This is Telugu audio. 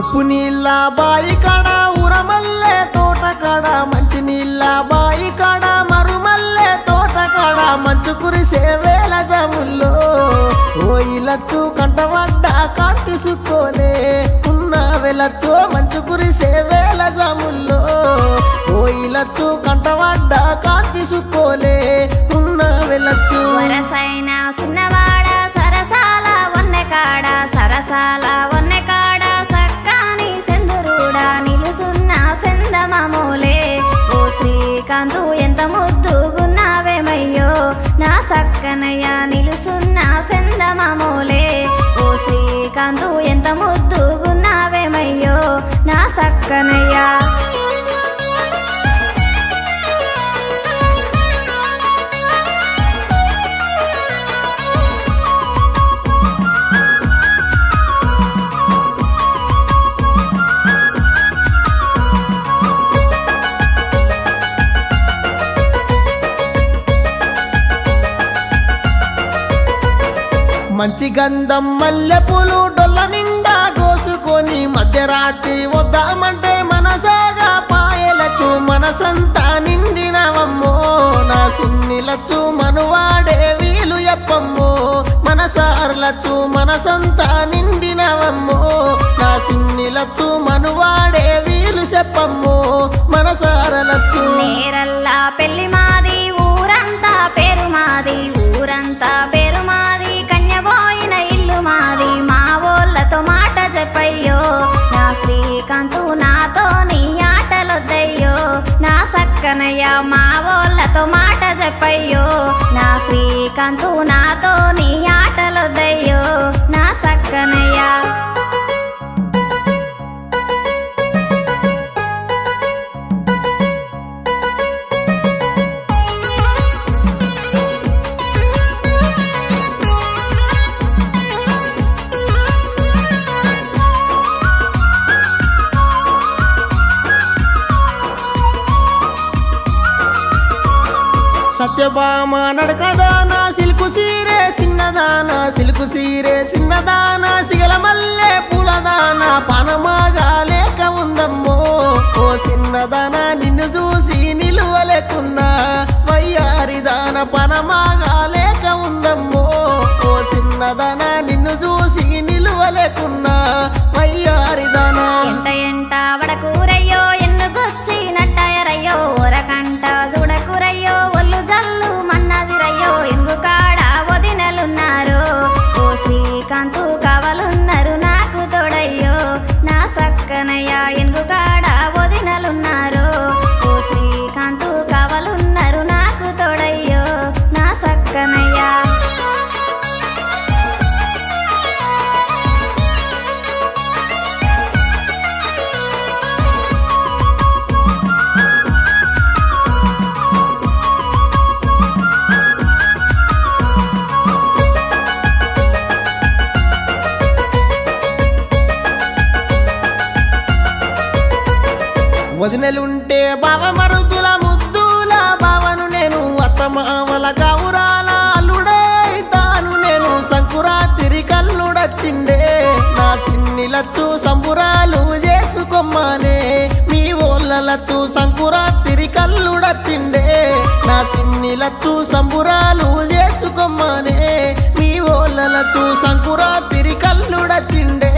ఉప్పు నీళ్ళ బాయి కాడ ఉరమల్లె తోట కాడ మంచి నీళ్ళ బాయి కాడ మరుమల్లె తోట కాడ మంచు కురిసే వేల జముల్లో ఓ ఇలచ్చు కంటవడ్డ కాంతి సుక్కోలే ఉన్న వెలచ్చు మంచు కురిసే వేల జముల్లో ఓ ఇలచ్చు కంటవడ్డ కాంతి సుక్కోలే ఉన్న వెలచ్చు వరసైన సిన్నవాడ సరసాల వన్నె కాడ సరసాల వన్నె కాడ సక్కాని సెందురుడా నిలుసున్న సెందమామూలే ఓ శ్రీకాంతు ఎంత ముద్దుగున్నావేమయ్యో నా సక్కనయ్య నిలుసున్న సెందమామూలే ఓ శ్రీకాంతు ఎంత ముద్దుగున్నావేమయ్యో నా సక్కనయ్య మంచి గంధం మల్లెపూలు డొల్ల నిండా కోసుకొని మధ్యరాత్రి వద్దామంటే మనసాగా పాయలచ్చు మనసంతా నిండినవమ్మో నా సిన్నిలచ్చు మనువాడే వీలు ఎప్పమ్మో మనసార్లచ్చు మనసంతా నిండినవమ్మో నా సిన్నిలచ్చు మనువాడే వీలు చెప్పమ్మో మనసారలచ్చు నేరల్లా పెళ్లి మాది ఊరంతా పేరు మాది ఊరంతా పేరు మాది కన్యబోయిన ఇల్లు మాది మా వోళ్ళతో మాట చెప్పయ్యో నా శ్రీకాంతు నాతో నీ ఆటలొద్దయ్యో నా సక్కనయ్య మా వోళ్ళతో మాట చెప్పయ్యో నా శ్రీకాంతు నాతో నీ ఆటలొద్దయ్యో నా సక్కనయ్య సత్యభామ నడకదానా సిల్కు సీరే చిన్నదానా సిల్కు సీరే చిన్నదానా సిగల మల్లె పూలదానా పానమాగా లేక ఉందమ్మో ఓ చిన్నదానా నిన్ను చూసి నిలువలేకున్నా వయ్యారిదాన పనమాగా లేక ఉందమ్మో ఓ చిన్నదానా నిన్ను చూసి నిలువలేకున్నా వయ్యారిదానా ఎంట ఎంట వడకూరయ్యో ఎన్నుకొచ్చినట్టయరయ్యో ఒరకంట చూడకూరయ్యో ఒళ్ళు జల్లు మన్నదిరయ్యో ఎంగు కాడ వదినలున్నారు ఓ శ్రీకాంతు కావలున్నారు నాకు తోడయ్యో నా సక్కనయ్య ఎంగు కాడ వదినలున్నారు ఓ శ్రీకాంతు కావలున్నారు నాకు తోడయ్యో నా సక్కనయ్య వదినలుంటే బావ మరుదుల ముద్దుల బావను నేను అత్తమామల గౌరాల అల్లుడైతాను నేను సంకురాతిరి కల్లుడచ్చిండే నా సిన్నిలచ్చు సంబురాలు చేసుకోమ్మనే మీ ఓళ్ళలచ్చు సంకురాతిరి కల్లుడచ్చిండే నా సిన్నిలచ్చు సంబురాలు చేసుకోమ్మనే మీ ఓళ్ళలచ్చు సంకురాతిరి కల్లుడచ్చిండే